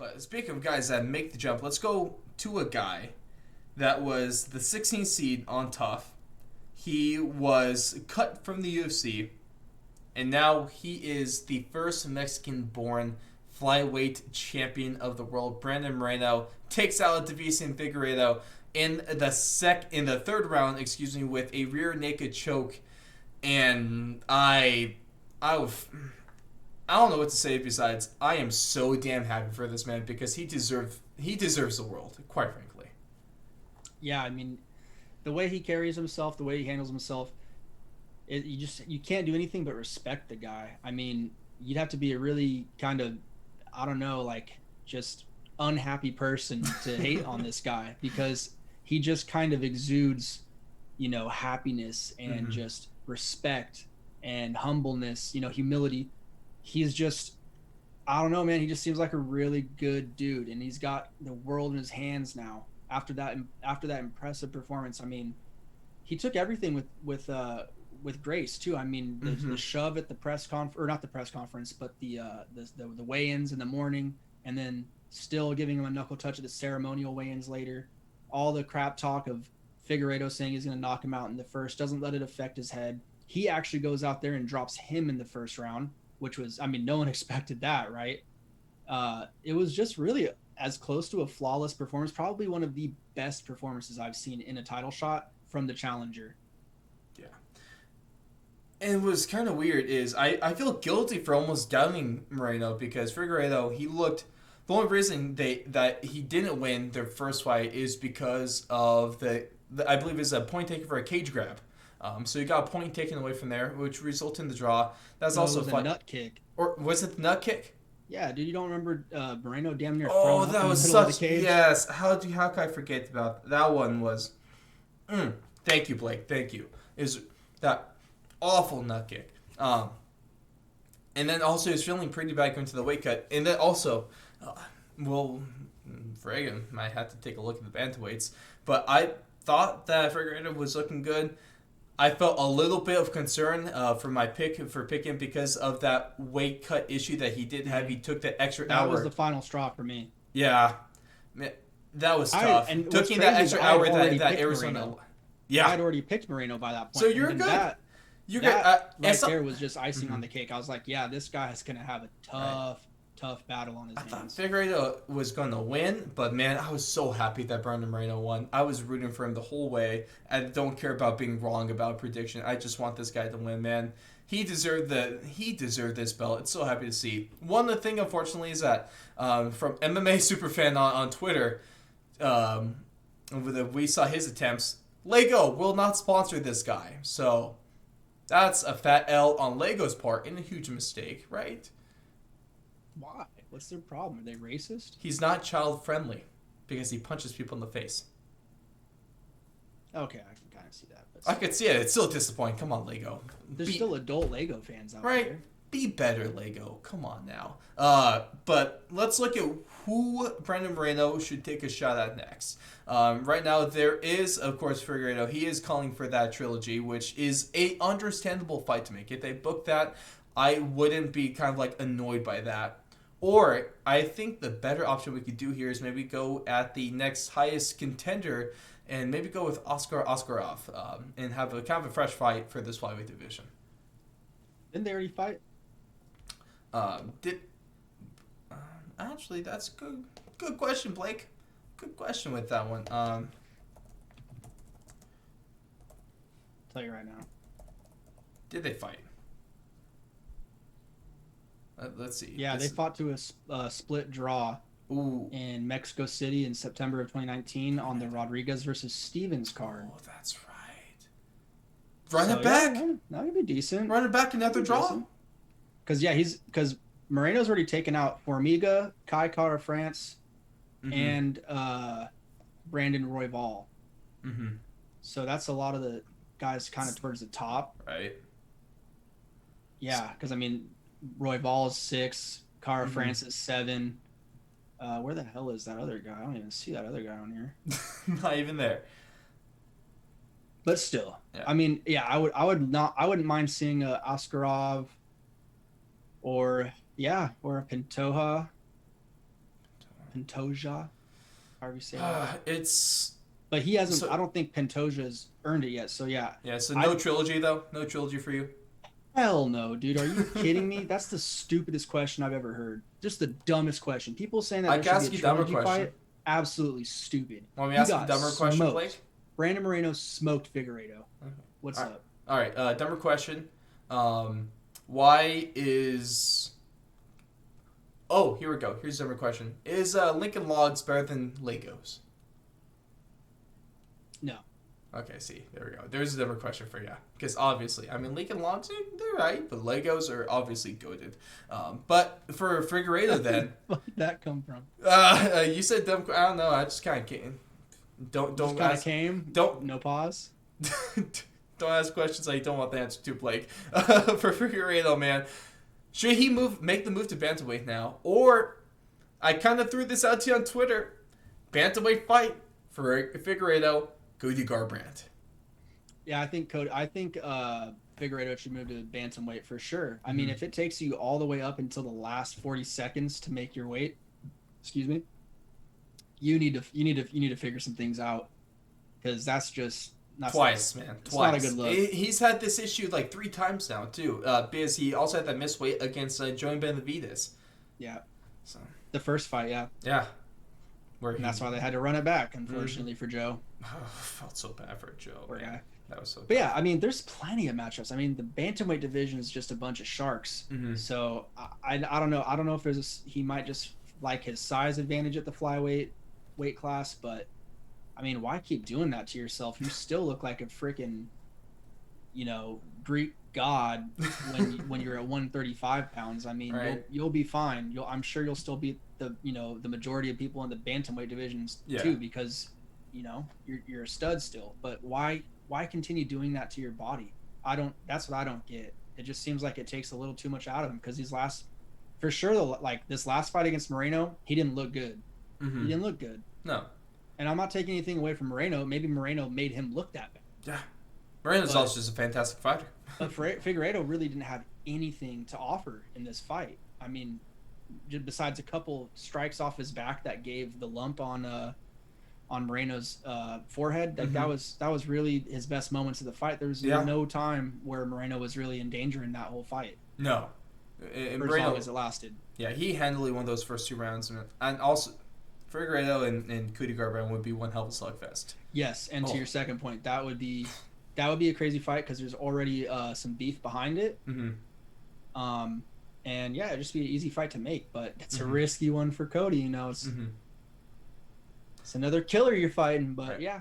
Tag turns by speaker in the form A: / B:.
A: But speaking of guys that make the jump, let's go to a guy that was the 16th seed on Tough. He was cut from the UFC, and now he is the first Mexican-born flyweight champion of the world. Brandon Moreno takes out Deiveson Figueiredo in the third round, with a rear naked choke, and I don't know what to say besides I am so damn happy for this man because he deserves the world, quite frankly.
B: Yeah, I mean, the way he carries himself, the way he handles himself, you can't do anything but respect the guy. I mean, you'd have to be a really kind of, I don't know, like just unhappy person to hate on this guy because he just kind of exudes, happiness and just respect and humbleness, humility. He's just, I don't know, man. He just seems like a really good dude, and he's got the world in his hands now. After that impressive performance, I mean, he took everything with grace too. I mean, the shove at the press conference, or not the press conference, but the weigh-ins in the morning, and then still giving him a knuckle touch at the ceremonial weigh-ins later. All the crap talk of Figueiredo saying he's going to knock him out in the first doesn't let it affect his head. He actually goes out there and drops him in the first round, which was, I mean, no one expected that, right? It was just really as close to a flawless performance, probably one of the best performances I've seen in a title shot from the challenger.
A: Yeah. And what's kind of weird is I feel guilty for almost doubting Moreno because Figueiredo, the only reason that he didn't win their first fight is because of the I believe is a point taken for a cage grab. So he got a point taken away from there, which resulted in the draw. That's also
B: it was a nut kick.
A: Or was it the nut kick?
B: Yeah, dude, you don't remember Moreno damn near
A: Oh,
B: throwing
A: that
B: up
A: was
B: in the middle of
A: such
B: the cage?
A: yes. How could I forget about that one? Was thank you, Blake. Thank you. Is that awful nut kick? And then also he was feeling pretty bad going to the weight cut, and then also, Fragan might have to take a look at the bantamweights, but I thought that Figueiredo was looking good. I felt a little bit of concern for picking because of that weight cut issue that he did have. He took that extra hour.
B: That was the final straw for me.
A: Yeah, that was tough. Taking that extra hour that Arizona.
B: Moreno. Yeah, I had already picked Moreno by that point.
A: So you're good.
B: That there was just icing on the cake. I was like, yeah, this guy's gonna have a tough battle on his hands.
A: I thought Figueiredo was going to win, but man, I was so happy that Brandon Moreno won. I was rooting for him the whole way. I don't care about being wrong about prediction. I just want this guy to win, man. He deserved this belt. It's so happy to see. One thing, unfortunately, is that from MMA Superfan on Twitter, we saw his attempts. Lego will not sponsor this guy, so that's a fat L on Lego's part and a huge mistake, right?
B: Why? What's their problem? Are they racist?
A: He's not child friendly because he punches people in the face.
B: Okay, I can kind of see that. But
A: I could see it. It's still disappointing. Come on, Lego.
B: There's still adult Lego fans out
A: right?
B: there.
A: Be better, Lego. Come on now. But let's look at who Brandon Moreno should take a shot at next. Right now, there is, of course, Figueiredo. He is calling for that trilogy, which is a understandable fight to make. If they book that, I wouldn't be kind of like annoyed by that. Or I think the better option we could do here is maybe go at the next highest contender and maybe go with Oscar Oskarov and have a kind of a fresh fight for this flyweight division.
B: Didn't they already fight?
A: Actually, that's good question, Blake. Good question with that one.
B: I'll tell you right now.
A: Did they fight? Let's see.
B: Yeah, they fought to a split draw
A: Ooh.
B: in Mexico City in September of 2019 on the Rodriguez versus Stevens card.
A: Oh, that's right. Run it back.
B: Yeah, that would be decent.
A: Run it back, another draw.
B: Because Moreno's already taken out Formiga, Kai Kara France, and Brandon Royval.
A: Mm-hmm.
B: So that's a lot of the guys kind of towards the top.
A: Right.
B: Yeah, because I mean, Royval is 6, Kara France is 7. Where the hell is that other guy? I don't even see that other guy on here.
A: Not even there.
B: But still,
A: yeah.
B: I mean, yeah, I wouldn't mind seeing a Askarov or a Pantoja. Pantoja, however you say that.
A: It's
B: But he hasn't.
A: so
B: I don't think Pantoja's earned it yet. So yeah,
A: yeah. So
B: I
A: no trilogy though. No trilogy for you.
B: hell no, dude. Are you kidding me? That's the stupidest question I've ever heard. Just the dumbest question. People saying that
A: I
B: there
A: can
B: should be
A: ask
B: a
A: you a dumber
B: trilogy
A: question.
B: fight, absolutely stupid.
A: Want me to
B: He
A: ask you a
B: got
A: dumber question,
B: smoked.
A: Blake?
B: Brandon Moreno smoked Figueiredo. What's
A: All right.
B: up?
A: All right. Dumber question. Why is Oh, here we go. Here's a dumber question. Is Lincoln Logs better than Legos?
B: No.
A: Okay, see, there we go. There's a different question for you. Because obviously, I mean, Lincoln Logs, they're right, but Legos are obviously goated. But for Figueiredo then,
B: Where did that come from?
A: you said dumb. I don't know. I just kind of came. Don't
B: Just kind of
A: ask.
B: came.
A: Don't
B: No pause.
A: don't ask questions that you don't want the answer to, Blake. For Figueiredo, man, should he make the move to bantamweight now, or I kind of threw this out to you on Twitter, bantamweight fight for Figueiredo. Cody Garbrandt.
B: Yeah, I think Figueiredo should move to bantamweight for sure. I mean, if it takes you all the way up until the last 40 seconds to make your weight, excuse me, you need to figure some things out, because that's just not
A: Twice.
B: It's not a good look.
A: He's had this issue like 3 times now too. Because he also had that missed weight against Joey Benavidez.
B: Yeah.
A: So
B: the first fight, yeah.
A: Yeah.
B: And that's why they had to run it back, unfortunately, for Joe.
A: Oh, felt so bad for Joe.
B: Poor guy.
A: That was so.
B: But yeah, I mean, there's plenty of matchups. I mean, the bantamweight division is just a bunch of sharks. So I don't know. I don't know if he might just like his size advantage at the flyweight weight class, but I mean, why keep doing that to yourself? You still look like a freaking, Greek god when you're at 135 pounds. I mean,
A: right.
B: you'll be fine. I'm sure you'll still beat the majority of people in the bantamweight divisions too, because you're a stud still. But why continue doing that to your body? That's what I don't get. It just seems like it takes a little too much out of him, because this last fight against Moreno, he didn't look good. He didn't look good.
A: No.
B: And I'm not taking anything away from Moreno. Maybe Moreno made him look that bad.
A: Yeah. Moreno's also just a fantastic fighter.
B: But Figueiredo really didn't have anything to offer in this fight. I mean, besides a couple strikes off his back that gave the lump on Moreno's forehead, that was really his best moments of the fight. There was no time where Moreno was really in danger in that whole fight.
A: No.
B: For as long as it lasted.
A: Yeah, he handily won those first 2 rounds, and also Figueiredo and Cody Garbrandt would be one hell of a slugfest.
B: Yes, and to your second point, that would be a crazy fight, because there's already some beef behind it. And yeah, it'd just be an easy fight to make, but it's a risky one for Cody. It's another killer you're fighting, but yeah.